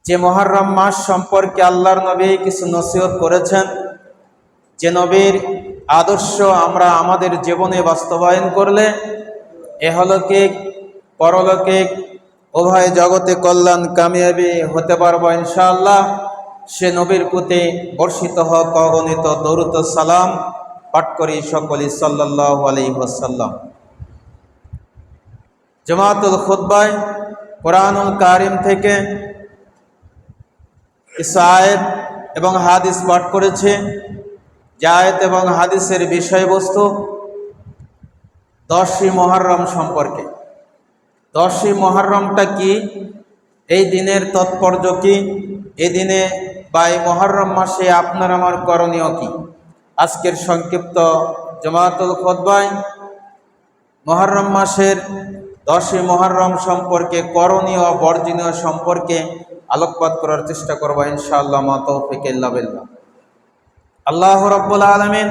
যে মুহররম মাস সম্পর্কে আল্লাহর নবী কিছু নসিহত করেছেন, যে নবীর আদর্শ আমরা আমাদের জীবনে বাস্তবায়ন করলে এহলৌকিক পরলৌকিক উভয় জগতে কল্যাণ কামিয়াবি হতে পারবো ইনশাআল্লাহ। সে নবীর প্রতি বর্ষিত হোক অগণিত দরুদ ও সালাম। পাঠ করি সকলেই সাল্লাল্লাহু আলাইহি ওয়াসাল্লাম। জামাতুল খুতবায় কোরআনুল কারীম থেকে কিছু আয়াত এবং হাদিস পাঠ করেছে। যে আয়াত এবং হাদিসের বিষয়বস্তু 10ই মুহররম সম্পর্কে। 10ই মুহররমটা কি, এই দিনের তাৎপর্য কি, এই দিনে বা এই মুহররম মাসে আপনার আমার করণীয় কি, আজকের সংক্ষিপ্ত জামাতুল খুতবায় মুহররম মাসের 10ই মুহররম সম্পর্কে করণীয় বর্জনীয় সম্পর্কে আলোকপাত করার চেষ্টা করব ইনশাআল্লাহ। মা তৌফিক ইল্লা বিল্লাহ। আল্লাহ রাব্বুল আলামিন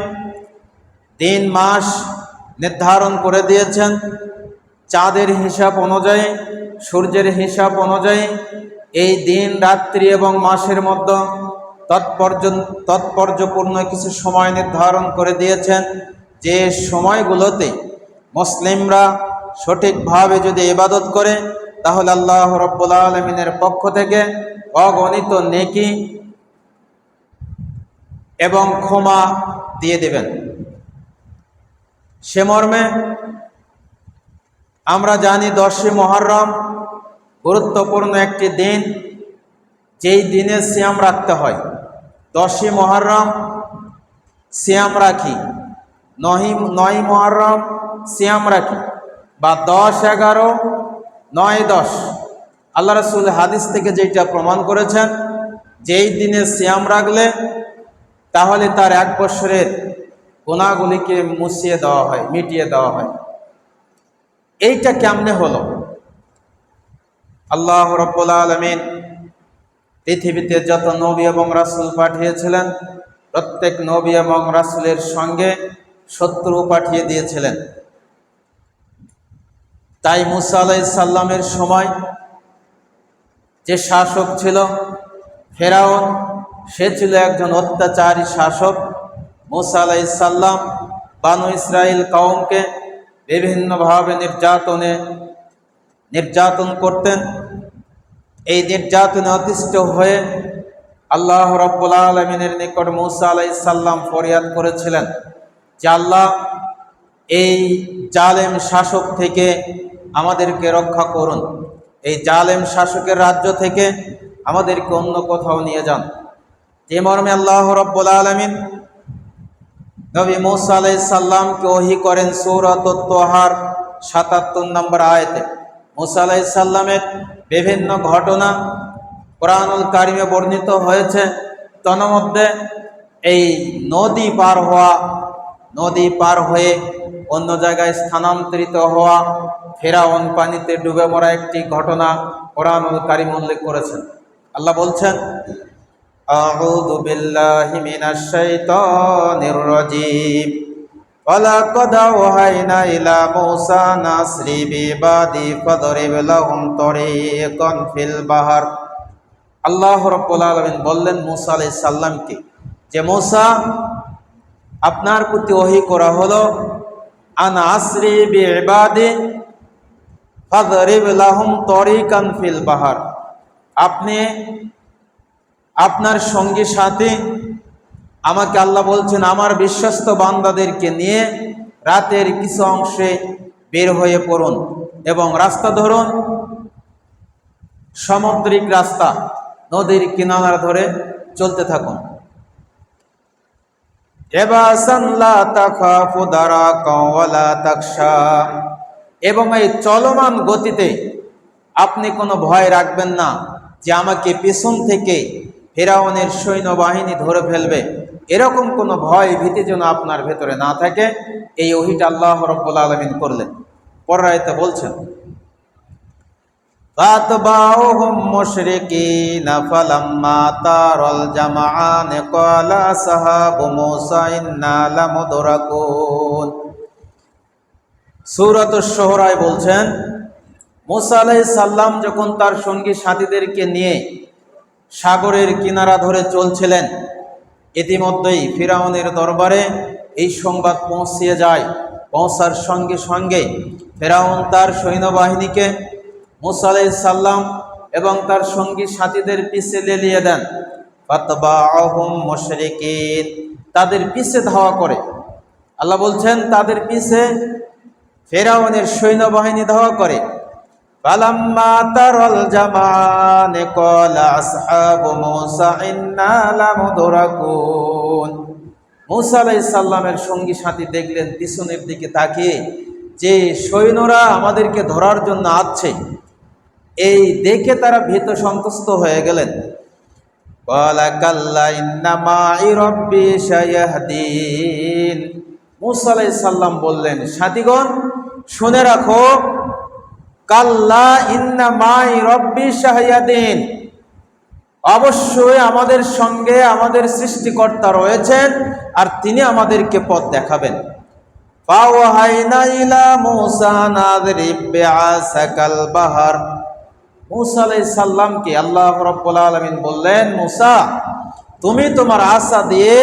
দিন মাস নির্ধারণ করে দিয়েছেন। চাঁদের হিসাব অনুযায়ী, সূর্যের হিসাব অনুযায়ী এই দিন রাত্রি এবং মাসের মধ্যে তাৎপর্যপূর্ণ কিছু সময় নির্ধারণ করে দিয়েছেন, যে সময়গুলোতে মুসলিমরা সঠিকভাবে যদি ইবাদত করে তাহলে আল্লাহ রাব্বুল আলামিনের পক্ষ থেকে অগণিত নেকি এবং ক্ষমা দিয়ে দেবেন। সে মর্মে আমরা জানি 10ই মুহররম গুরুত্বপূর্ণ একটি দিন, যেই দিনে সিয়াম রাখতে হয়। 10ই মুহররম সিয়াম রাখি, 9ই মুহররম সিয়াম রাখি, বা 10, 11, 9, 10 আল্লাহ রাসূল হাদিস থেকে যেটা প্রমাণ করেছেন, যেই দিনে সিয়াম রাখলে তাহলে তার 1 বছরের গুনাহগুলিকে মুছিয়ে দেওয়া হয়, মিটিয়ে দেওয়া হয়। এইটা কেমনে হলো? আল্লাহ রাব্বুল আলামিন পৃথিবীতে যত নবী এবং রাসূল পাঠিয়েছিলেন, প্রত্যেক নবী এবং রাসূলের সঙ্গে শত্রু পাঠিয়ে দিয়েছিলেন। তাই মুসা আলাইহিস সালামের সময় যে শাসক ছিল ফেরাউন, সে ছিল একজন অত্যাচারী শাসক। মুসা আলাইহিস সালাম বানু ইসরাইল কওমকে বিভিন্নভাবে নির্যাতন করতেন। এই নির্যাতনে অতিষ্ঠ হয়ে আল্লাহ রাব্বুল আলামিনের নিকট মুসা আলাইহিস সালাম ফরিয়াদ করেছিলেন যে আল্লাহ, এই জালেম শাসক থেকে আমাদেরকে রক্ষা করুন, এই জালেম শাসকের রাজ্য থেকে আমাদেরকে অন্য কোথাও নিয়ে যান। যে মর্মে আল্লাহ রাব্বুল আলামিন নবী মুসা আলাইহিস সালামকে ওহী করেন সূরাতুত তাহার 77 নম্বর আয়াতে। মুসা আলাইহিস সালামের বিভিন্ন ঘটনা কোরআনুল কারীমে বর্ণিত হয়েছে। তন্মধ্যে এই নদী পার হয়ে অন্য জায়গায় স্থানান্তরিত হওয়া, ফেরাউন পানিতে ডুবে মরা একটি ঘটনা কোরআনুল কারীম উল্লেখ করেছেন। আল্লাহ বলছেন, আউযু বিল্লাহি মিনাশ শাইতানির রাজীম, ওয়ালাকাদ আওহাইনা ইলা মূসা নাসরি বিবাদি ফাদরিব লাহুম তরিকান ফিল বাহর। আল্লাহ রাব্বুল আলামিন বললেন মুসা আলাইহিস সালামকে, যে মুসা, আপনার প্রতি ওহী করা হলো আনা আসরি বিইবাদি ফাদরিব লাহুম তরিকান ফিল বাহর। আপনি আপনার সঙ্গী সাথী, আমাকে আল্লাহ বলছেন আমার বিশ্বস্ত বান্দাদেরকে নিয়ে রাতের কিছু অংশে বের হয়ে পড়ুন এবং রাস্তা ধরুন, সামুদ্রিক রাস্তা, নদীর কিনারা ধরে চলতে থাকুন। এবং এই চলমান গতিতে আপনি কোনো ভয় রাখবেন না যে আমাকে পেছন থেকে ফেরাউনের সৈন্যবাহিনী ধরে ফেলবে, এরকম কোনো ভয় ভীতি যেন আপনার ভেতরে না থাকে। এই ওহীটা আল্লাহ রাব্বুল আলামিন করলেন। পরের আয়াতে বলছেন, ফাতবাউহুম মুশরিকিনা ফালাম্মা তারাল জামাআন ক্বালা সাহাবু মূসা ইন্না লামুদরাকুন। সূরাতুশ শুরায় বলছেন, মূসা আলাইহিস সালাম যখন তার সঙ্গী সাথীদেরকে নিয়ে সাগরের কিনারা ধরে চলছিলেন। ইতিমধ্যেই ফিরাউনের দরবারে এই সংবাদ পৌঁছিয়ে যায়। পৌঁছার সঙ্গে সঙ্গে ফিরাউন তার সৈন্যবাহিনীকে মূসা আলাইহিস সালাম এবং তার সঙ্গী সাথীদের পিছে লেলিয়ে দেন। ফাতবাআহুম মুশরিকিন, তাদের পিছে ধাওয়া করে। আল্লাহ বলছেন তাদের পিছে ফিরাউনের সৈন্যবাহিনী ধাওয়া করে। ফালাম্মা তারাল জামাআন ক্বালা আসহাবু মূসা ইন্না লামুদরাকুন। মূসা আলাইহিস সালামের সঙ্গী সাথী দেখলেন পিছনের দিকে তাকিয়ে যে সৈন্যরা আমাদেরকে ধরার জন্য আসছে, এই দেখে তারা ভীত সন্ত্রস্ত হয়ে গেলেন। ক্বালা কাল্লা ইন্না মাই রাব্বি সায়াহদিন। মূসা আলাইহিস সালাম বললেন, সাথীগণ শুনে রাখো, কাল্লা ইন্না মাই রব্বি সায়াহদিন, অবশ্যই আমাদের সঙ্গে আমাদের সৃষ্টিকর্তা রয়েছেন আর তিনি আমাদেরকে পথ দেখাবেন। ফাওয়াহাইনা ইলা মূসা নাযরিব বিআসাকাল বাহর। মূসা আলাইহিস সালামকে আল্লাহ রাব্বুল আলামিন বললেন, মূসা তুমি তোমার আসা দিয়ে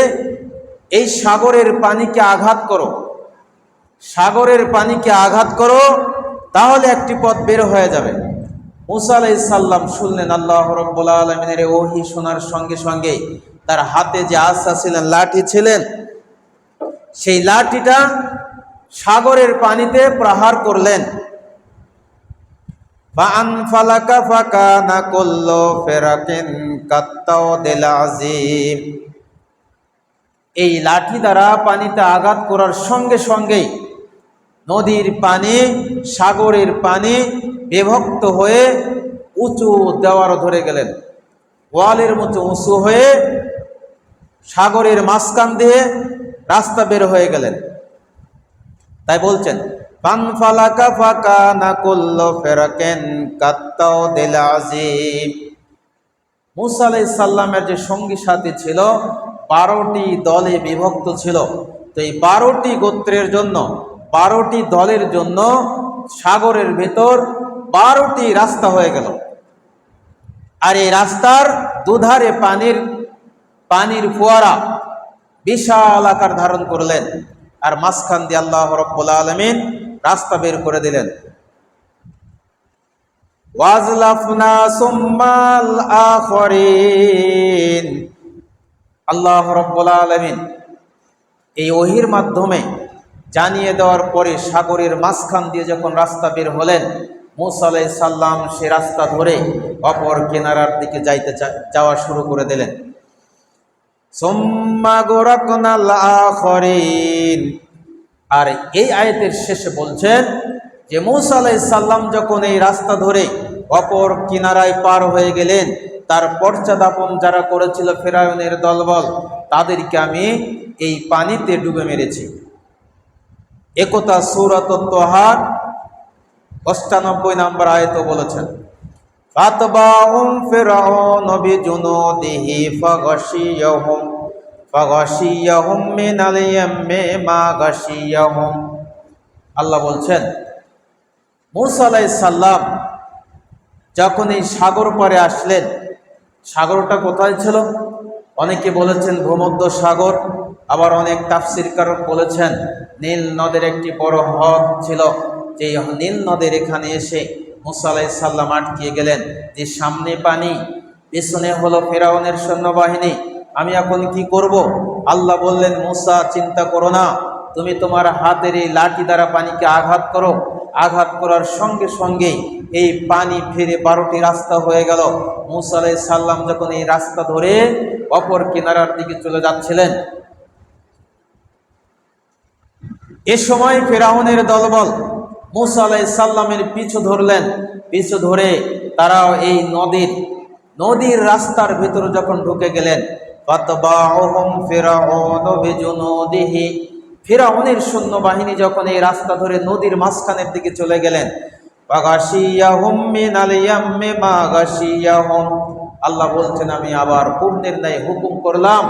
এই সাগরের পানিকে আঘাত করো, সাগরের পানিকে আঘাত করো, তাহলে একটি পথ বের হয়ে যাবে। মূসা আলাইহিস সালাম শুনলেন আল্লাহ রাব্বুল আলামিনের ওহী শোনার সঙ্গে সঙ্গে তার হাতে যে আসা ছিলেন, লাঠি ছিলেন, সেই লাঠিটা সাগরের পানিতে প্রহার করলেন। ফাআনফালাকা ফাকানা কুল্লু ফিরাকিন কাত্তাউদিল আযীম। এই লাঠি দ্বারা পানিতে আঘাত করার সঙ্গে সঙ্গেই নদীর পানি, সাগরের পানি বিভক্ত হয়ে উঁচু দেওয়ার ধরে গেলেন, ওয়ালের মতো উঁচু হয়ে সাগরের মাঝখান দিয়ে রাস্তা বের হয়ে গেলেন। তাই বলছেন ফানফালাকা ফাকানা কুল্লু ফিরাকিন কাত্তাউদিল আযীম। মূসা আলাইহিস সালামের যে সঙ্গী সাথী ছিল 12টি দলে বিভক্ত ছিল। তো এই 12টি গোত্রের জন্য, 12টি দলের জন্য সাগরের ভেতর 12টি রাস্তা হয়ে গেল। আর এই রাস্তার দুধারে পানির ফোয়ারা বিশাল আকার ধারণ করলেন, আর মাঝখান দিয়ে আল্লাহ রাব্বুল আলামিন রাস্তা বের করে দিলেন। ওয়াজলাফনা সুম্মাল আখরিন। আল্লাহ রাব্বুল আলামিন এই ওহীর মাধ্যমে জানিয়ে দেওয়ার পরে সাগরের মাঝখান দিয়ে যখন রাস্তা বের হলেন, মূসা আলাইহিস সালাম সে রাস্তা ধরে অপর কিনারার দিকে যাওয়া শুরু করে দিলেন। সুম্মা গরাকনাল আখরিন। আর এই আয়াতের শেষে বলছেন যে মূসা আলাইহিস সালাম যখন এই রাস্তা ধরে অপর কিনারায় পার হয়ে গেলেন, তার পশ্চাদাপন যারা করেছিল ফিরাউনের দলবল, তাদেরকে আমি এই পানিতে ডুবে মেরেছি। একথা সূরাত তাহা ৯৮ নম্বর আয়াতে বলেছেন। ফাতবাউম ফিরাউন বিজুনুদিহি ফাগাশিয়াহুম মিনাল ইয়াম্মি মা গাশিয়াহুম। আল্লাহ বলছেন মূসা আলাইহিস সালাম যখন এই সাগর পারে আসলেন, সাগরটা কোথায় ছিল? অনেকে বলেছেন ভূমধ্য সাগর, আবার অনেক তাফসীরকারক বলেছেন নীল নদের একটি বড় হ্রদ ছিল, যে নীল নদের এখানে এসে মূসা আলাইহিস সালাম আটকে গেলেন, যে সামনে পানি, পেছনে হলো ফিরাউনের সৈন্যবাহিনী, আমি এখন কি করব? আল্লাহ বললেন মূসা চিন্তা করো না, তুমি তোমার হাতের এই লাঠি দ্বারা পানিকে আঘাত করো। আঘাত করার সঙ্গে সঙ্গে এই পানি ফিরে 12টি রাস্তা হয়ে গেল। মূসা আলাইহিস সালাম যখন এই রাস্তা ধরে অপর কিনারার দিকে চলে যাচ্ছিলেন, এ সময় ফিরাউনের দলবল মূসা আলাইহিস সালামের পিছু ধরলেন। পিছু ধরে তারাও এই নদীর রাস্তার ভিতরে যখন ঢুকে গেলেন, ফাতবাউহুম ফিরাউন বিজুনুদিহি। ফিরাউনের সৈন্যবাহিনী যখন এই রাস্তা ধরে নদীর মাঝখানের দিকে চলে গেলেন, ফাগাশিয়াহুম মিনাল ইয়াম্মি মা গাশিয়াহুম। আল্লাহ বলছেন আমি আবার পূর্ণের ন্যায় হুকুম করলাম,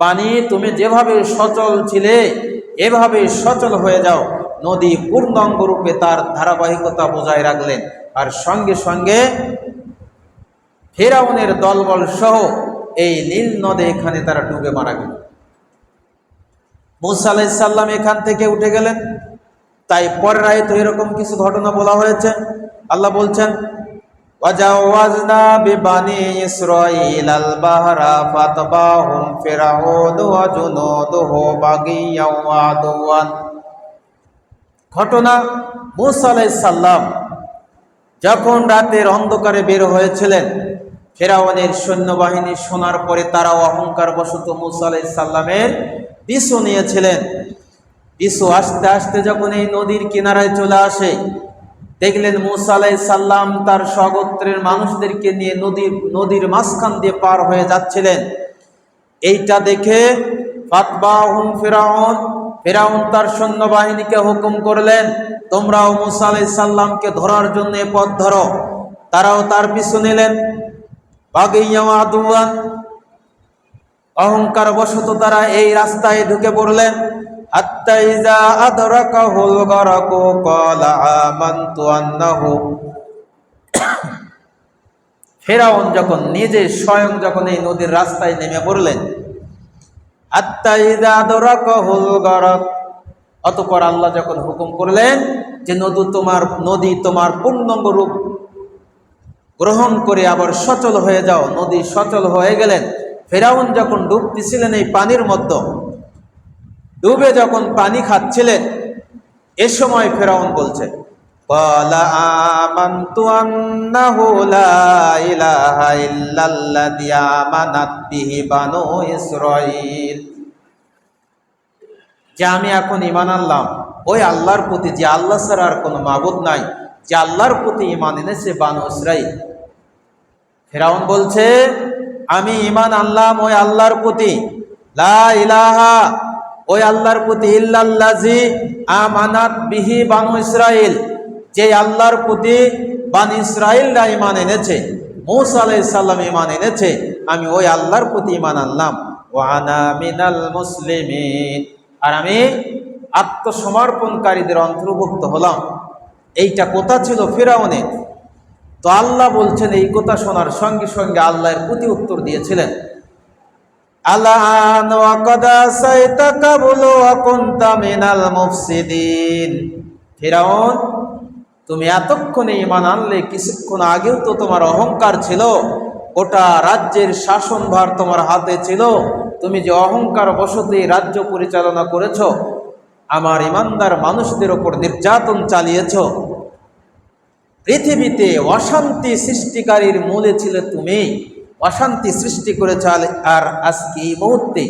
পানি তুমি যেভাবে সচল ছিলে এভাবে সচল হয়ে যাও। নদী পূর্ণাঙ্গ রূপে তার ধারাবাহিকতা বজায় রাখলেন, আর সঙ্গে সঙ্গে ফেরাউনের দলবল সহ এই নীল নদে এখানে তারা ডুবে মারা গেল। মূসা আলাইহিস সালাম এখান থেকে উঠে গেলেন। তাই পরের আয়াতে এরকম কিছু ঘটনা বলা হয়েছে। আল্লাহ বলছেন, ওয়াজাওয়াজনা বিবানি ইসরাঈলাল বাহরা ফাতবাহুম ফিরআউন ওয়া জুনুদুহু বাগিয়াও ওয়া আদওয়ান। ঘটনা, মূসা আলাইহিস সালাম যখন রাতের অন্ধকারে বের হয়েছিলেন, ফেরাউনের সৈন্যবাহিনী শোনার পরে তারা অহংকার বশত মূসা আলাইহিস সালামের পিছু নিয়েছিলেন। পিছু আস্তে আস্তে যখন এই নদীর কিনারায় চলে আসে, দেখলেন মূসা আলাইহিস সালাম তার স্বগোত্রের মানুষদেরকে নিয়ে নদীর মাঝখান দিয়ে পার হয়ে যাচ্ছিলেন। এইটা দেখে ফাতবাহুম ফেরাউন তার সৈন্যবাহিনীকে হুকুম করলেন, তোমরাও মূসা আলাইহিস সালামকে ধরার জন্য পথ ধরো। তারাও তার পিছু নিলেন। বাগিয়া ওয়া আদওয়ান, অহংকার বশত তারা এই রাস্তায় ঢুকে পড়লেন। হাত্তা ইযা আদরাকাহুল গরাকু ক্বালা আমানতু আন্নাহু। ফেরাউন যখন নিজে স্বয়ং যখন এই নদীর রাস্তায় নেমে পড়লেন, হাত্তা ইযা আদরাকাহুল গরাক, অতঃপর আল্লাহ যখন হুকুম করলেন যে নদী তোমার পূর্ণাঙ্গ রূপ গ্রহণ করে আবার সচল হয়ে যাও, নদী সচল হয়ে গেলেন। ফেরাউন যখন ডুবতেছিলেন এই পানির মধ্যে, ডুবে যখন পানি খাচ্ছিলেন, এ সময় ফেরাউন বলছে, ক্বালা আমানতু আন্নাহু লা ইলাহা ইল্লাল্লাযী আমানাত বিহি বানু ইসরাঈল। যে আমি এখন ঈমান আনলাম ওই আল্লাহর প্রতি, যে আল্লাহ ছাড়া আর কোনো মাবুদ নাই, যে আল্লাহর প্রতি ঈমান এনেছে বানু ইসরাঈল। ফেরাউন বলছে, আমি ঈমান আনলাম ওই আল্লাহর প্রতি, লা ইলাহা ওই আল্লাহর প্রতি, ইল্লাল্লাযী আমানাত বিহি বানু ইসরাঈল, যে আল্লাহর প্রতি বানু ইসরাঈলরা ঈমান এনেছে, মূসা আলাইহিস সালাম ঈমান এনেছে, আমি ওই আল্লাহর প্রতি ঈমান আনলাম। ওয়া আনা মিনাল মুসলিমিন, আর আমি আত্মসমর্পণকারীদের অন্তর্ভুক্ত হলাম। এইটা কথা ছিল ফিরআউনের। তো আল্লাহ বলছেন, এই কথা শোনার সঙ্গে সঙ্গে আল্লাহর প্রতি উত্তর দিয়েছিলেন, আলান ওয়া ক্বাদ আসাইতা কাবলু ওয়া কুনতা মিনাল মুফসিদিন। ফিরআউন, তুমি এতক্ষণে ঈমান আনলে, কিছুক্ষণ আগেও তো তোমার অহংকার ছিল, গোটা রাজ্যের শাসনভার তোমার হাতে ছিল, তুমি যে অহংকার বশত এই রাজ্য পরিচালনা করেছ, আমার ঈমানদার মানুষদের ওপর নির্যাতন চালিয়েছ, পৃথিবীতে অশান্তি সৃষ্টিকারীর মূলে ছিলে তুমি, অশান্তি সৃষ্টি করেছ। আর আজকে এই মুহূর্তে,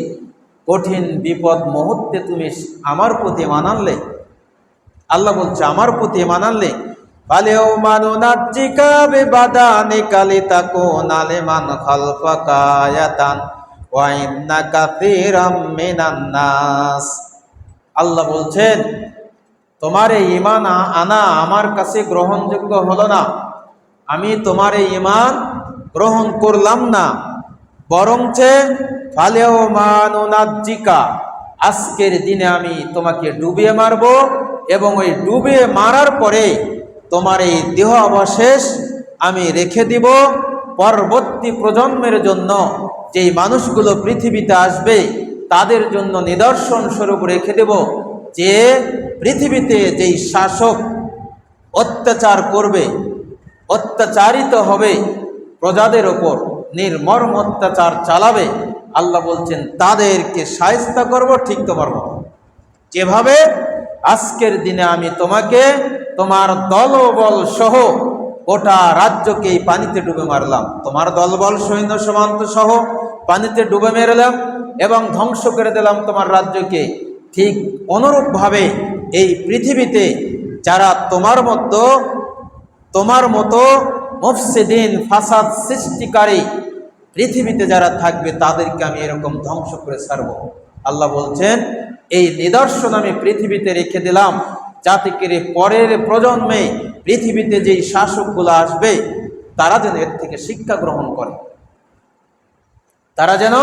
কঠিন বিপদ মুহূর্তে তুমি আমার প্রতি ঈমান আনলে। আল্লাহ বলছে, আমার প্রতি ঈমান আনলে, ফালিয়াউমা নুনাজ্জিকা বিবাদানিকা লিতাকুনা লিমান খালফাকা আয়াতান ওয়া ইন্না কাসীরাম মিনান নাস। আল্লাহ বলছেন, তোমার এই ঈমান আনা আমার কাছে গ্রহণযোগ্য হলো না, আমি তোমার এই ঈমান গ্রহণ করলাম না, বরঞ্চ ফালিয়াউমা নুনাজ্জিকা, আজকের দিনে আমি তোমাকে ডুবিয়ে মারব, এবং ওই ডুবিয়ে মারার পরে তোমার এই দেহ অবশেষ আমি রেখে দিব পরবর্তী প্রজন্মের জন্য, যেই মানুষগুলো পৃথিবীতে আসবে তাদের জন্য নিদর্শন স্বরূপ রেখে দেব, যে পৃথিবীতে যেই শাসক অত্যাচার করবে, অত্যাচারিত হবে প্রজাদের ওপর, নির্মম অত্যাচার চালাবে, আল্লাহ বলছেন তাদেরকে শায়েস্তা করব ঠিক তোমার মতো, যেভাবে আজকের দিনে আমি তোমাকে তোমার দলবল সহ গোটা রাজ্যকে এই পানিতে ডুবে মারলাম, তোমার দলবল সৈন্য সমান্ত সহ পানিতে ডুবে মেরলাম এবং ধ্বংস করে দিলাম তোমার রাজ্যকে। ঠিক অনুরূপভাবে এই পৃথিবীতে যারা তোমার মতো মুফসিদিন, ফাসাদ সৃষ্টিকারী পৃথিবীতে যারা থাকবে, তাদেরকে আমি এরকম ধ্বংস করে ছাড়ব। আল্লাহ বলছেন, এই নিদর্শন আমি পৃথিবীতে রেখে দিলাম, যাতে করে পরের প্রজন্মে পৃথিবীতে যেই শাসকগুলো আসবে তারা যেন এর থেকে শিক্ষা গ্রহণ করে, তারা যেন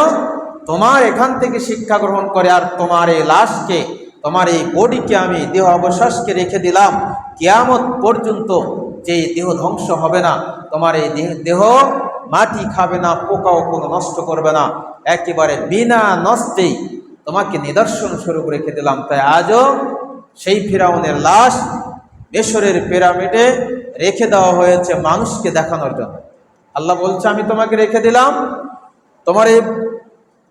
তোমার এখান থেকে শিক্ষা গ্রহণ করে। আর তোমার এই লাশকে, তোমার এই বডিকে আমি দেহ অবশেষকে রেখে দিলাম, কিয়ামত পর্যন্ত যে দেহ ধ্বংস হবে না, তোমার এই দেহ মাটি খাবে না, পোকাও কোনো নষ্ট করবে না, একেবারে বিনা নষ্টেই তোমাকে নিদর্শন স্বরূপ রেখে দিলাম। তাই আজও সেই ফিরাউনের লাশ মিশরের পিরামিডে রেখে দেওয়া হয়েছে মানুষকে দেখানোর জন্য। আল্লাহ বলছে, আমি তোমাকে রেখে দিলাম, তোমার এই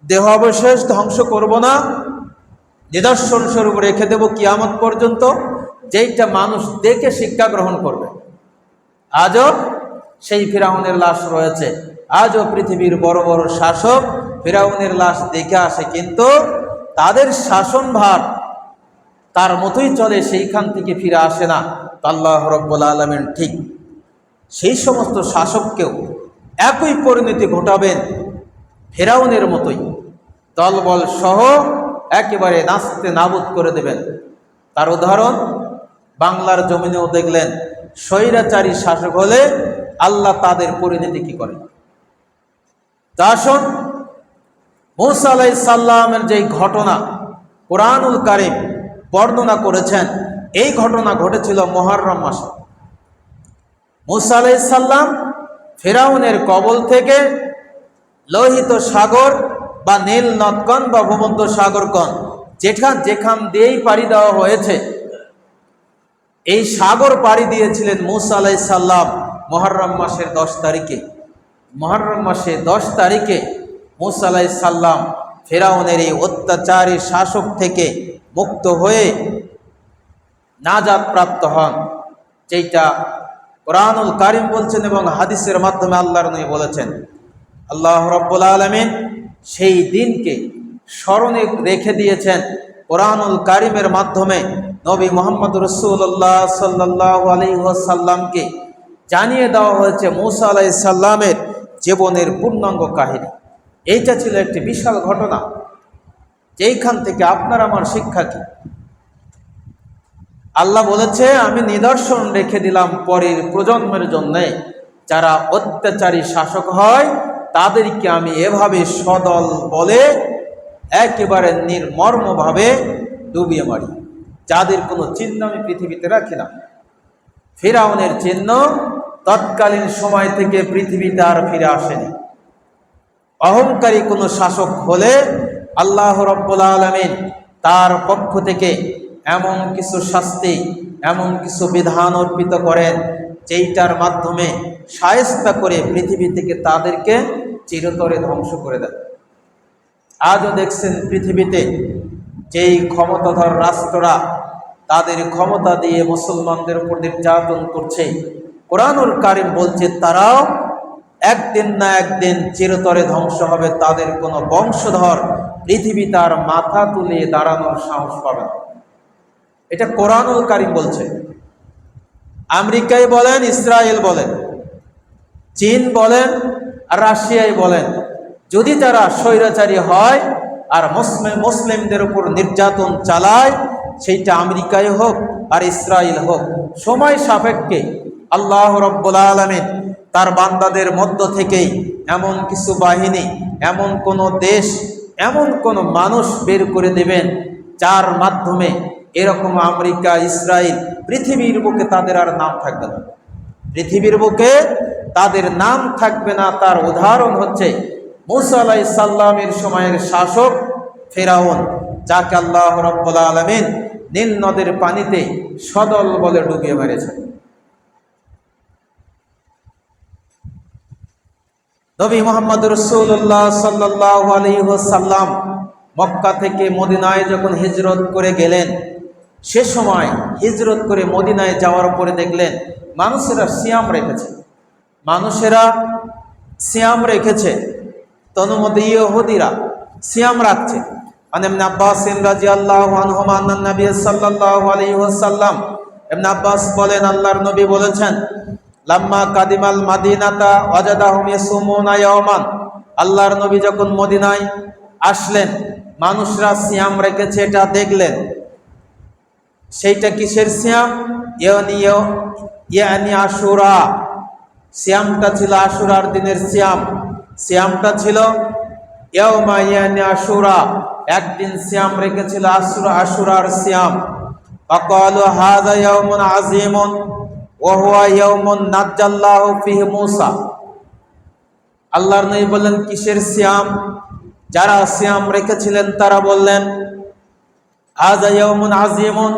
দেহ অবশেষ ধ্বংস করব না, নিদর্শন স্বরূপ রেখে দেব কিয়ামত পর্যন্ত, যেইটা মানুষ দেখে শিক্ষা গ্রহণ করবে। আজও সেই ফিরাউনের লাশ রয়েছে। আজও পৃথিবীর বড় বড় শাসক ফিরাউনের লাশ দেখে আসে, কিন্তু তাদের শাসনভার তার মতোই চলে, সেইখান থেকে ফিরে আসে না। আল্লাহ রাব্বুল আলামিন ঠিক সেই সমস্ত শাসককেও একই পরিণতি ঘটাবেন ফিরাউনের মতোই, দলবল সহ একেবারে নাস্তে নাবুদ করে দেবেন। তার উদাহরণ বাংলার জমিনেও দেখলেন, স্বৈরাচারী শাসক হলে আল্লাহ তাদের পরিণতি কি করে। তা আসুন, মূসা আলাইহিস সালামের যেই ঘটনা কুরআনুল কারীম বর্ণনা করেছেন, এই ঘটনা ঘটেছিল মুহররম মাসে। মূসা আলাইহিস সালাম ফিরাউনের কবল থেকে লোহিত সাগর বা নীল নদকন বা ভূমধ্য সাগরকন যেখান দিয়েই পাড়ি দেওয়া হয়েছে, এই সাগর পাড়ি দিয়েছিলেন মূসা আলাইহিস সালাম মুহররম মাসের 10 তারিখে। মুহররম মাসে 10 তারিখে মূসা আলাইহিস সালাম ফিরাউনের এই অত্যাচারী শাসক থেকে মুক্ত হয়ে নাজাত প্রাপ্ত হন, যেটা কুরআনুল কারীম বলছেন এবং হাদিসের মাধ্যমে আল্লাহর নবী বলেছেন। আল্লাহ রাব্বুল আলামিন সেই দিনকে স্মরণে রেখে দিয়েছেন কুরআনুল কারীমের মাধ্যমে। নবী মুহাম্মদ রাসূলুল্লাহ সাল্লাল্লাহু আলাইহি ওয়াসাল্লামকে জানিয়ে দেওয়া হয়েছে মূসা আলাইহিস সালামের জীবনের পূর্ণাঙ্গ কাহিনী। এইটা ছিল একটি বিশাল ঘটনা, যেইখান থেকে আপনার আমার শিক্ষা কি। আল্লাহ বলেছে, আমি নিদর্শন রেখে দিলাম পরের প্রজন্মের জন্যে, যারা অত্যাচারী শাসক হয় তাদেরকে আমি এভাবে সদল বলে একেবারে নির্মর্মভাবে ডুবিয়ে মারি, যাদের কোনো চিহ্ন আমি পৃথিবীতে রাখি না। ফিরাউনের চিহ্ন তৎকালীন সময় থেকে পৃথিবীতে আর ফিরে আসেনি। অহংকারী কোনো শাসক হলে আল্লাহ রাব্বুল আলামিন তার পক্ষ থেকে এমন কিছু শাস্তি, এমন কিছু বিধান অর্পিত করেন, যেইটার মাধ্যমে শায়েস্তা করে পৃথিবী থেকে তাদেরকে চিরতরে ধ্বংস করে দেন। আজও দেখছেন পৃথিবীতে যেই ক্ষমতাধর রাষ্ট্ররা তাদের ক্ষমতা দিয়ে মুসলমানদের উপর নির্যাতন করছে, কুরআনুল কারীম বলছে তারাও একদিন না একদিন চিরতরে ধ্বংস হবে, তাদের কোনো বংশধর পৃথিবী তার মাথা তুলে দাঁড়ানোর সাহস পাবে না। এটা কুরআনুল কারীম বলছে। আমেরিকাই বলেন, ইসরায়েল বলেন, চীন বলেন আর রাশিয়াই বলেন, যদি তারা স্বৈরাচারী হয় আর মুসলিমদের উপর নির্যাতন চালায়, সেইটা আমেরিকায় হোক আর ইসরায়েল হোক, সময় সাপেক্ষে আল্লাহ রাব্বুল আলামিন তার বান্দাদের মধ্য থেকেই এমন কিছু বাহিনী, এমন কোন দেশ, এমন কোন মানুষ বের করে দেবেন, যার মাধ্যমে এরকম আমেরিকা, ইসরায়েল পৃথিবীর বুকে তাদের আর নাম থাকবে না। পৃথিবীর বুকে তাদের নাম থাকবে না। তার উদাহরণ হচ্ছে মূসা আলাইহিস সালামের সময়ের শাসক ফিরাউন, যাকে আল্লাহ রাব্বুল আলামিন নীল নদের পানিতে সদল বলে ডুবিয়ে মেরেছেন। নবী মুহাম্মদ রাসূলুল্লাহ সাল্লাল্লাহু আলাইহি ওয়াসাল্লাম মক্কা থেকে মদিনায় যখন হিজরত করে গেলেন, সে সময় হিজরত করে মদিনায় যাওয়ার পরে দেখলেন মানুষেরা সিয়াম রেখেছে, তন্মধ্যে ইহুদিরা সিয়াম রাখছে। ইবনে আব্বাস রাদিয়াল্লাহু আনহুমা আন্নান নবী সাল্লাল্লাহু আলাইহি ওয়াসাল্লাম, ইবনে আব্বাস বলেন আল্লাহর নবী বলেছেন, লাম্মা কাদিমাল মাদিনাতা ওয়াজাদাহুম ইয়াসুমুনা ইয়াওমান, আল্লাহর নবী যখন মদিনায় আসলেন মানুষরা সিয়াম রেখেছে, এটা দেখলেন। সেইটা কিসের সিয়াম? ইয়ানি আশুরা, সিয়ামটা ছিল আশুরার দিনের সিয়াম। সিয়ামটা ছিল ইয়াউমা ইয়ানি আশুরা, একদিন সিয়াম রেখেছিল আশুরার সিয়াম। ফাকালু হাযা ইয়াউমুন আযীমুন ওয়া হুয়া ইয়াউমুন নাজ্জাল্লাহু ফীহি মূসা, আল্লাহর নবী বললেন, কিসের সিয়াম? যারা সিয়াম রেখেছিলেন তারা বললেন, হাযা ইয়াউমুন আযীমুন,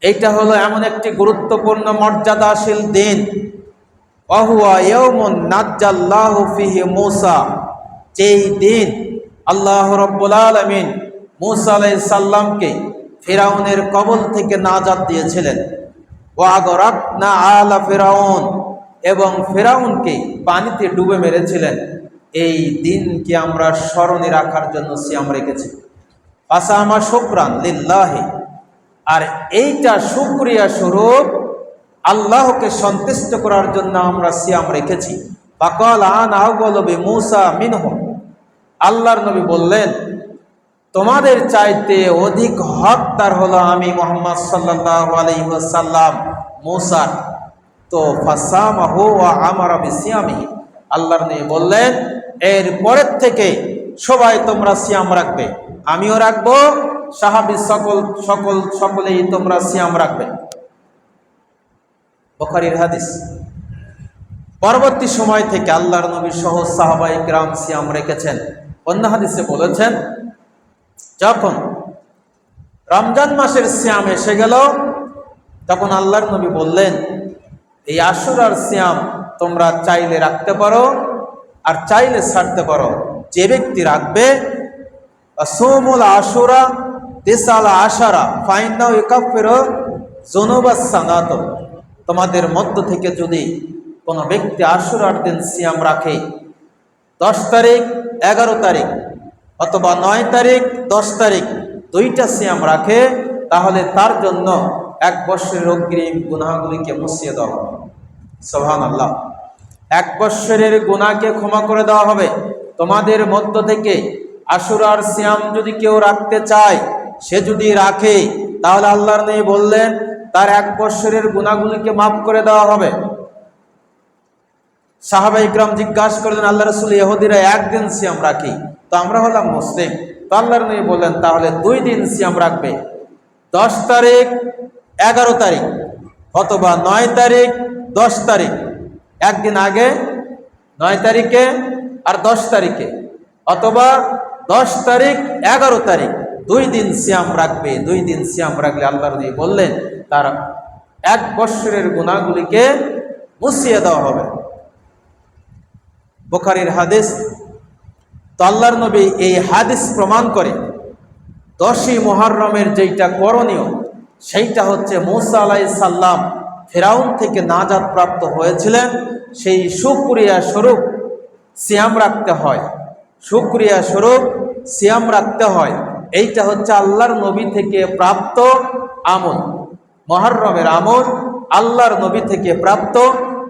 এইটা হলো এমন একটি গুরুত্বপূর্ণ মর্যাদাশীল দিন। ওয়া হুয়া ইয়াউমুন নাজ্জাল্লাহু ফীহি মূসা, যেই দিন আল্লাহ রাব্বুল আলামিন মূসা আলাইহিস সালামকে ফিরাউনের কবল থেকে নাজাত দিয়েছিলেন। ওয়া আগরাকনা আলা ফিরাউন, এবং ফিরাউনকে পানিতে ডুবে মেরেছিলেন। এই দিনকে আমরা স্মরণে রাখার জন্য সিয়াম রেখেছি। ফাসামা শুকরান লিল্লাহি, আর এইটা শুকরিয়া স্বরূপ আল্লাহকে সন্তুষ্ট করার জন্য আমরা সিয়াম রেখেছি। ফাকাল আনা আউয়ালু বিমূসা মিনহুম, আল্লাহর নবী বললেন, তোমাদের চাইতে অধিক হকদার হলো আমি মুহাম্মদ সাল্লাল্লাহু আলাইহি ওয়াসাল্লাম মূসার। তো ফাসামাহু ওয়া আমারা বিসিয়ামিহি, আল্লাহর নবী বললেন, এর পরের থেকে সবাই তোমরা সিয়াম রাখবে, আমিও রাখবো, সাহাবী সকলেই তোমরা সিয়াম রাখবে। বুখারীর হাদিস। পরবর্তী সময় থেকে আল্লাহর নবী সহ সাহাবায়ে কিরাম সিয়াম রেখেছেন। অন্য হাদিসে বলেছেন, যখন রমজান মাসের সিয়াম এসে গেল তখন আল্লাহর নবী বললেন, এই আশুরার সিয়াম তোমরা চাইলে রাখতে পারো আর চাইলে ছাড়তে পারো। যে ব্যক্তি রাখবে, সুমুল আশুরা তিসাল আশারা ফাইন্নাহু ইউকাফিরু যুনুবাস সানাত, তোমাদের মধ্য থেকে যদি কোনো ব্যক্তি আশুরার দিন সিয়াম রাখে, 10 তারিখ 11 তারিখ অথবা 9 তারিখ 10 তারিখ দুইটা সিয়াম রাখে, তাহলে তার জন্য 1 বৎসরের অগ্রিম গুনাহগুলিকে মুছিয়ে দেওয়া হবে। সুবহানাল্লাহ। 1 বৎসরের গুনাহকে ক্ষমা করে দেওয়া হবে। তোমাদের মধ্য থেকে আশুরার সিয়াম যদি কেউ রাখতে চায়, সে যদি রাখে, তাহলে আল্লাহর নবী বললেন তার 1 বৎসরের গুনাহগুলিকে মাফ করে দেওয়া হবে। সাহাবায়ে কিরাম জিজ্ঞাসা করলেন, আল্লাহ রাসূল, ইহুদিরা একদিন সিয়াম রাখি, তো আমরা হলাম মুসলিম। তো আল্লাহর নবী বললেন, তাহলে 2 দিন সিয়াম রাখবে, 10 তারিখ 11 তারিখ অথবা 9 তারিখ 10 তারিখ, একদিন আগে 9 তারিখে আর 10 তারিখে, অথবা 10 তারিখ 11 তারিখ 2 দিন সিয়াম রাখবে। 2 দিন সিয়াম রাখলে আল্লাহর নবী বললেন তার 1 বৎসরের গুনাহগুলিকে মুছিয়ে দেওয়া হবে। বুখারীর হাদিস। তো আল্লাহর নবী এই হাদিস প্রমাণ করে 10ই মুহররমের যেটা করণীয়, সেইটা হচ্ছে মূসা আলাইহিস সালাম ফিরাউন থেকে নাজাত প্রাপ্ত হয়েছিলেন, সেই শুকরিয়া স্বরূপ সিয়াম রাখতে হয়। শুকরিয়া স্বরূপ সিয়াম রাখতে হয়। এইটা হচ্ছে আল্লাহর নবী থেকে প্রাপ্ত আমল, মুহররমের আমল আল্লাহর নবী থেকে প্রাপ্ত।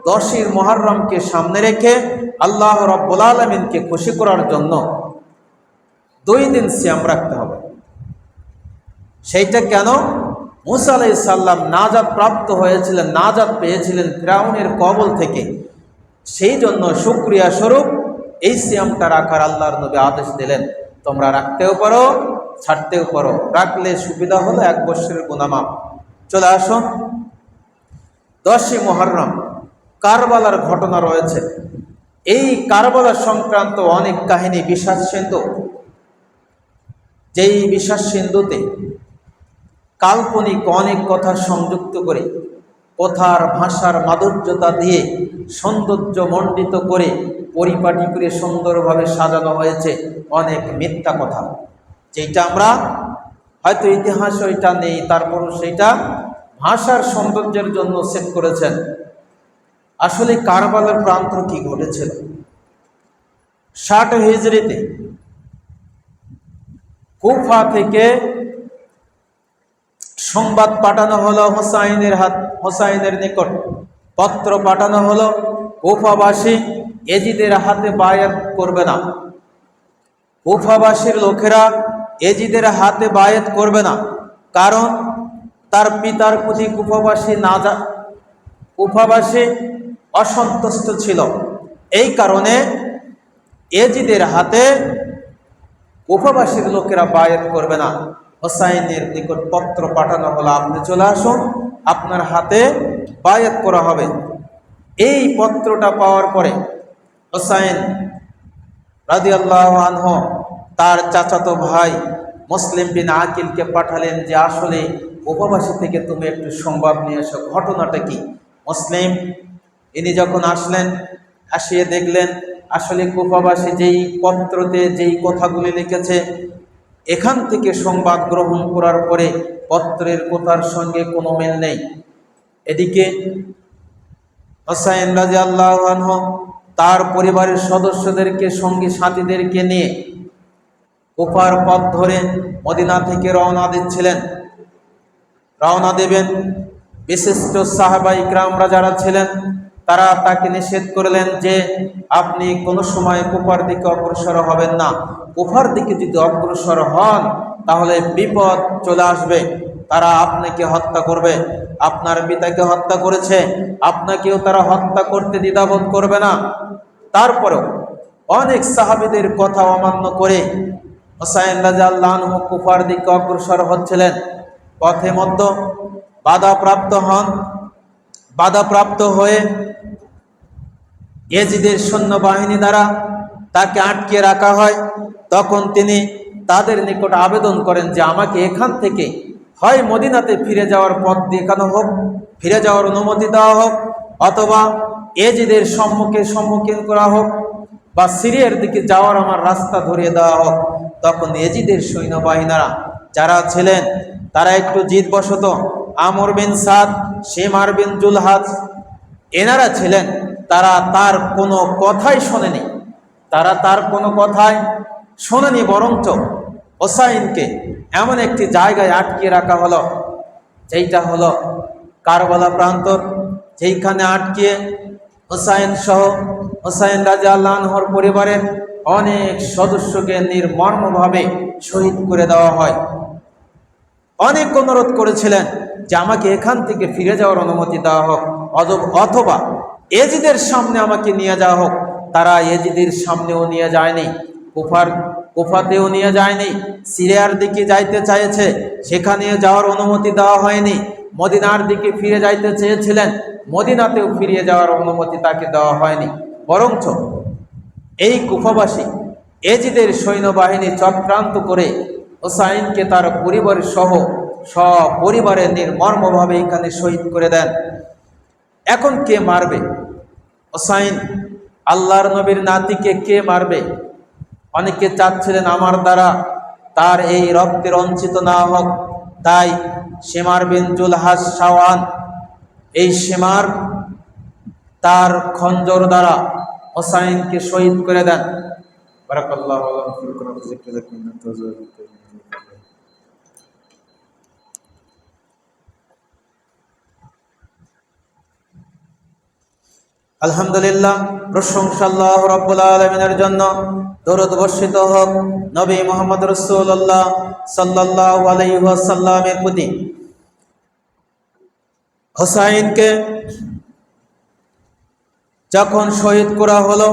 10ই মুহররমকে সামনে রেখে আল্লাহ রাব্বুল আলামিনকে খুশি করার জন্য 2 দিন সিয়াম রাখতে হবে। সেইটা কেন? মূসা আলাইহিস সালাম নাজাত প্রাপ্ত হয়েছিলেন, নাজাত পেয়েছিলেন ফিরাউনের কবল থেকে, সেই জন্য শুকরিয়া স্বরূপ এই সিয়ামটা রাখার আল্লাহর নবী আদেশ দিলেন। তোমরা রাখতেও পারো, ছাড়তেও পারো। রাখলে সুবিধা হলো 1 বৎসরের গুনাহ মাফ। চলে আসুন 10ই মুহররম কারবালার ঘটনা রয়েছে। এই কারবালা সংক্রান্ত অনেক কাহিনী বিশ্বাস সিন্ধু, যেই বিশ্বাস সিন্ধুতে কাল্পনিক অনেক কথা সংযুক্ত করে, কথার ভাষার মাধুর্যতা দিয়ে সৌন্দর্য মণ্ডিত করে, পরিপাটি করে সুন্দরভাবে সাজানো হয়েছে অনেক মিথ্যা কথা, যেটা আমরা হয়তো ইতিহাস ওইটা নেই, তারপরও সেইটা ভাষার সৌন্দর্যের জন্য সেট করেছেন। আসলে কারবালার প্রান্ত কি ঘটেছিল? 60 হিজরিতে কুফা থেকে সংবাদ পাঠানো হলো হোসাইনের নিকট, পত্র পাঠানো হলো, কুফাবাসী এজিদের হাতে বায়াত করবে না। কুফাবাসীর লোকেরা এজিদের হাতে বায়াত করবে না, কারণ তার পিতার প্রতি কুফাবাসী অসন্তুষ্ট ছিল। এই কারণে এজিদের হাতে কুফাবাসীর লোকেরা বায়াত করবে না। হোসাইনের নিকট পত্র পাঠানো হলো, আপনি চলে আসুন, আপনার হাতে বায়াত করা হবে। এই পত্রটা পাওয়ার পরে হুসাইন রাদিয়াল্লাহু আনহু তার চাচাতো ভাই মুসলিম বিন আকিলকে পাঠালেন যে আসলে উপবাসী থেকে তুমি একটু সংবাদ নিয়ে এসো, ঘটনাটা কি। মুসলিম ইনি যখন আসলেন, আসিয়ে দেখলেন আসলে কুফাবাসী যেই পত্রতে যেই কথাগুলি লিখেছে, এখান থেকে সংবাদ গ্রহণ করার পরে পত্রের কথার সঙ্গে কোনো মিল নেই। এদিকে হুসাইন রাদিয়াল্লাহু আনহু তার পরিবারের সদস্যদেরকে, সঙ্গী সাথীদেরকে নিয়ে কুফার পথ ধরে মদিনা থেকে রওনা দিচ্ছিলেন। রওনা দেবেন, বিশিষ্ট সাহাবা ইকরামরা যারা ছিলেন তারা তাকে নিষেধ করলেন যে আপনি কোনো সময় কুফার দিকে অগ্রসর হবেন না। কুফার দিকে যদি অগ্রসর হন তাহলে বিপদ চলে আসবে, তারা আপনাকে হত্যা করবে, আপনার পিতাকে হত্যা করেছে, আপনাকেও তারা হত্যা করতে দ্বিধাবোধ করবে না। তারপরেও অনেক সাহাবীদের কথা অমান্য করে হুসাইন রাদিয়াল্লাহু আনহু কুফার দিকে অগ্রসর হচ্ছিলেন। পথে মধ্যে বাধাপ্রাপ্ত হয়ে ইয়াজিদের সৈন্যবাহিনী দ্বারা তাকে আটকে রাখা হয়। তখন তিনি তাদের নিকট আবেদন করেন যে আমাকে এখান থেকে হয় মদিনাতে ফিরে যাওয়ার পথ দেখানো হোক, ফিরে যাওয়ার অনুমতি দেওয়া হোক, অথবা ইয়াজিদের সম্মুখীন করা হোক, বা সিরিয়ার দিকে যাওয়ার আমার রাস্তা ধরিয়ে দেওয়া হোক। তখন ইয়াজিদের সৈন্যবাহিনীরা যারা ছিলেন তারা একটু জিদবশত আমর বিন সাদ, শিমার বিন জুলহাজ এনারা ছিলেন, তারা তার কোনো কথাই শোনেনি। বরঞ্চ হুসাইনকে এমন একটি জায়গায় আটকে রাখা হলো, যেইটা হলো কারবালা প্রান্তর, যেইখানে আটকিয়ে হুসাইন রাদিয়াল্লাহু আনহুর পরিবারের অনেক সদস্যকে নির্মমভাবে শহীদ করে দেওয়া হয়। অনেক অনুরোধ করেছিলেন যে আমাকে এখান থেকে ফিরে যাওয়ার অনুমতি দেওয়া হোক, অথবা ইয়াজিদের সামনে আমাকে নিয়ে যাওয়া হোক। তারা ইয়াজিদের সামনেও নিয়ে যায়নি, কুফাতেও নিয়ে যায়নি, সিরিয়ার দিকে যাইতে চাইছে, সেখানে যাওয়ার অনুমতি দেওয়া হয়নি। মদিনার দিকে ফিরে যাইতে চেয়েছিলেন, মদিনাতেও ফিরিয়ে যাওয়ার অনুমতি তাকে দেওয়া হয়নি। বরঞ্চ এই কুফাবাসী ইয়াজিদের সৈন্যবাহিনী চক্রান্ত করে হুসাইনকে তার পরিবার সহ সপরিবারে নির্মমভাবে এখানে শহীদ করে দেন। এখন কে মারবে? হুসাইন আল্লাহর নবীর নাতিকে কে মারবে? অনেকে চাচ্ছিলেন আমার দ্বারা তার এই রক্তের অঞ্চিত না হোক, তাই শিমার বিন জুলহাস শাওয়ান, এই শিমার তার খঞ্জর দ্বারা হুসাইনকে শহীদ করে দেন। বারাকাল্লাহু ফিকুম। আলহামদুলিল্লাহ, প্রশংসা আল্লাহ রাব্বুল আলামিনের জন্য। দরুদ বর্ষিত হোক নবী মুহাম্মদ রাসূলুল্লাহ সাল্লাল্লাহু আলাইহি ওয়াসাল্লামের প্রতি। হুসাইনকে যখন শহীদ করা হলো,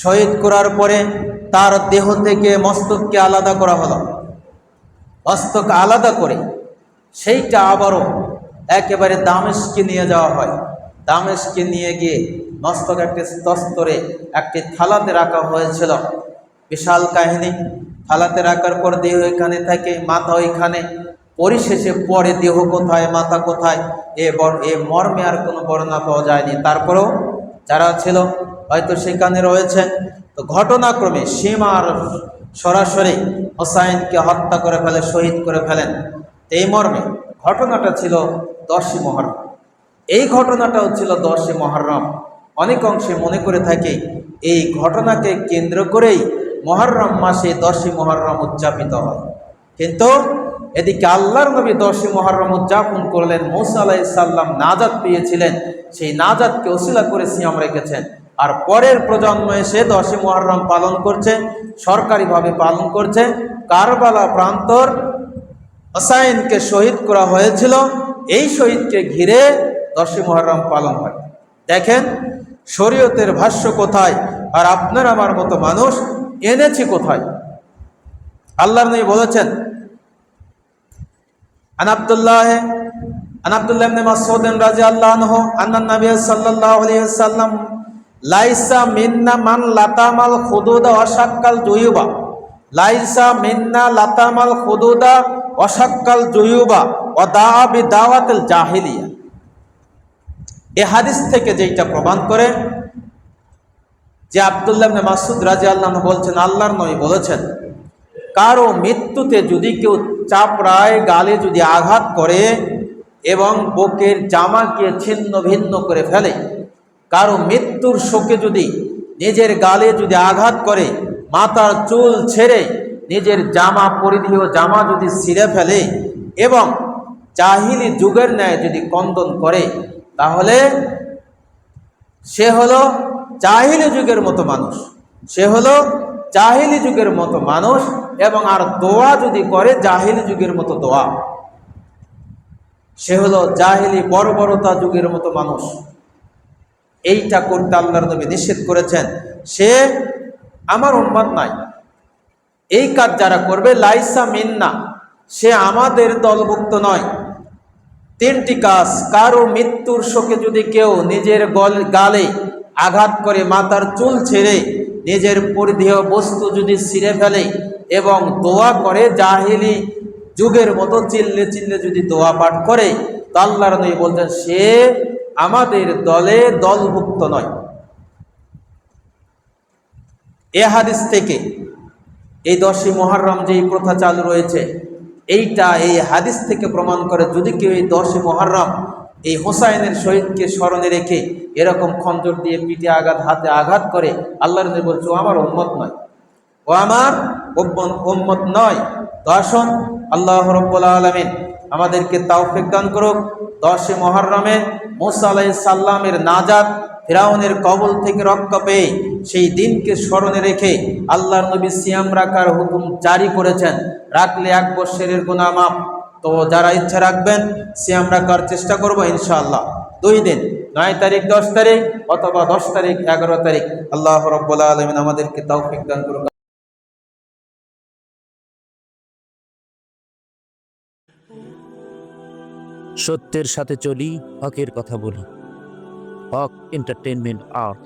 শহীদ করার পরে তার দেহ থেকে মস্তককে আলাদা করা হলো। মস্তক আলাদা করে সেইটা আবারও একেবারে দামেস্কে নিয়ে যাওয়া হয়। দামেস্কে নিয়ে গিয়ে মস্তক একটি স্তরে একটি থালাতে রাখা হয়েছিল। বিশাল কাহিনী। থালাতে রাখার পর দেহ এখানে থাকে, মাথা ওইখানে, পরিশেষে পরে দেহ কোথায়, মাথা কোথায়, এ মর্মে আর কোনো বর্ণনা পাওয়া যায়নি। তারপরেও যারা ছিল হয়তো সেখানে রয়েছে। তো ঘটনাক্রমে সীমার সরাসরি হুসাইনকে হত্যা করে ফেলে, শহীদ করে ফেলেন। এই মর্মে ঘটনাটা ছিল 10ই মুহররম। এই ঘটনাটাও ছিল 10ই মুহররম। অনেক অংশে মনে করে থাকে এই ঘটনাকে কেন্দ্র করেই মুহররম মাসে 10ই মুহররম উদযাপিত হয়। কিন্তু এদিকে আল্লাহর নবী 10ই মুহররম উদযাপন করলেন। মূসা আলাইহিস সালাম নাজাত পেয়েছিলেন, সেই নাজাতকে ওসিলা করে সিয়াম রেখেছেন। আর পরের প্রজন্ম এসে 10ই মুহররম পালন করছে, সরকারিভাবে পালন করছে। কারবালা প্রান্তর হুসাইনকে শহীদ করা হয়েছিল, এই শহীদকে ঘিরে 10ই মুহররম পালন হয়। দেখেন শরীয়তের ভাষ্য কোথায়, আর আপনার আমার মতো মানুষ এনেছি কোথায়। আল্লাহর নবী বলেছেন, আন আব্দুল্লাহ ইবনে মাসউদ রাদিয়াল্লাহু আনহু আন্না নবী সাল্লাল্লাহু আলাইহি ওয়াসাল্লাম লাইসা মিন্না মান লাতামাল খুদুদা অসাক্কাল জুয়ুবা, লাইসা মিন্না লাতামাল খুদুদা অসাক্কাল জুয়ুবা ও দাআবি দাওয়াতিল জাহিলিয়া। এই হাদিস থেকে যেটা প্রমাণ করে যে আব্দুল্লাহ ইবনে মাসউদ রাদিয়াল্লাহু আনহু বলছেন, আল্লাহর নবী বলেছেন, কারো মৃত্যুতে যদি কেউ চাপড়ায় গালে যদি আঘাত করে এবং বুকের জামাকে ছিন্ন ভিন্ন করে ফেলে, কারো মৃত্যুর শোকে যদি নিজের গালে যদি আঘাত করে, মাথার চুল ছেড়ে নিজের জামা পরিধেয় জামা যদি ছিঁড়ে ফেলে এবং জাহিলি যুগের ন্যায় যদি কন্দন করে, তাহলে সে হলো জাহিলি যুগের মতো মানুষ, সে হলো জাহিলি যুগের মতো মানুষ। এবং আর দোয়া যদি করে জাহিলি যুগের মতো দোয়া, সে হলো জাহিলি বর্বরতা যুগের মতো মানুষ। এইটা করতে আল্লাহর নবী নিষেধ করেছেন। সে আমার উম্মত নাই। এই কাজ যারা করবে লাইসা মিন্না, সে আমাদের দলভুক্ত নয়। তিনটি কাজ, কারো মৃত্যুর শোকে যদি কেউ নিজের গালে আঘাত করে, মাথার চুল ছেড়ে নিজের পরিধেয় বস্তু যদি ছিঁড়ে ফেলে এবং দোয়া করে জাহিলি যুগের মতো চিল্লে চিল্লে যদি দোয়া পাঠ করে, তো আল্লাহর নবী বলছেন সে আমাদের দলভুক্ত নয়। এ হাদিস থেকে এই 10ই মুহররম যেই প্রথা চালু রয়েছে, এইটা এই হাদিস থেকে প্রমাণ করে যদি কেউ এই 10ই মুহররম এই হোসাইনের শহীদকে স্মরণে রেখে এরকম খঞ্জর দিয়ে পিঠে আঘাত, হাতে আঘাত করে, আল্লাহর নবী বলছে ও আমার উম্মত নয়, ও আমার উম্মত নয়। তো আসুন আল্লাহ রাব্বুল আলামিন আমাদেরকে তাওফিক দান করুক। 10ই মুহররমে মুসা আলাইহিস সালামের নাজাত, ফিরাউনের কবল থেকে রক্ষা পেয়ে সেই দিনকে স্মরণে রেখে আল্লাহর নবী সিয়াম রাখার হুকুম জারি করেছেন। রাখলে 1 বৎসরের গুনাহ মাফ। তো যারা ইচ্ছা রাখবেন সিয়াম রাখার চেষ্টা করব ইনশাআল্লাহ 2 দিন, 9 তারিখ 10 তারিখ অথবা 10 তারিখ 11 তারিখ। আল্লাহ রাব্বুল আলামিন আমাদেরকে তাওফিক দান করুক। সত্যের সাথে চলি, হকের কথা বলি। হক এন্টারটেইনমেন্ট আর্ট।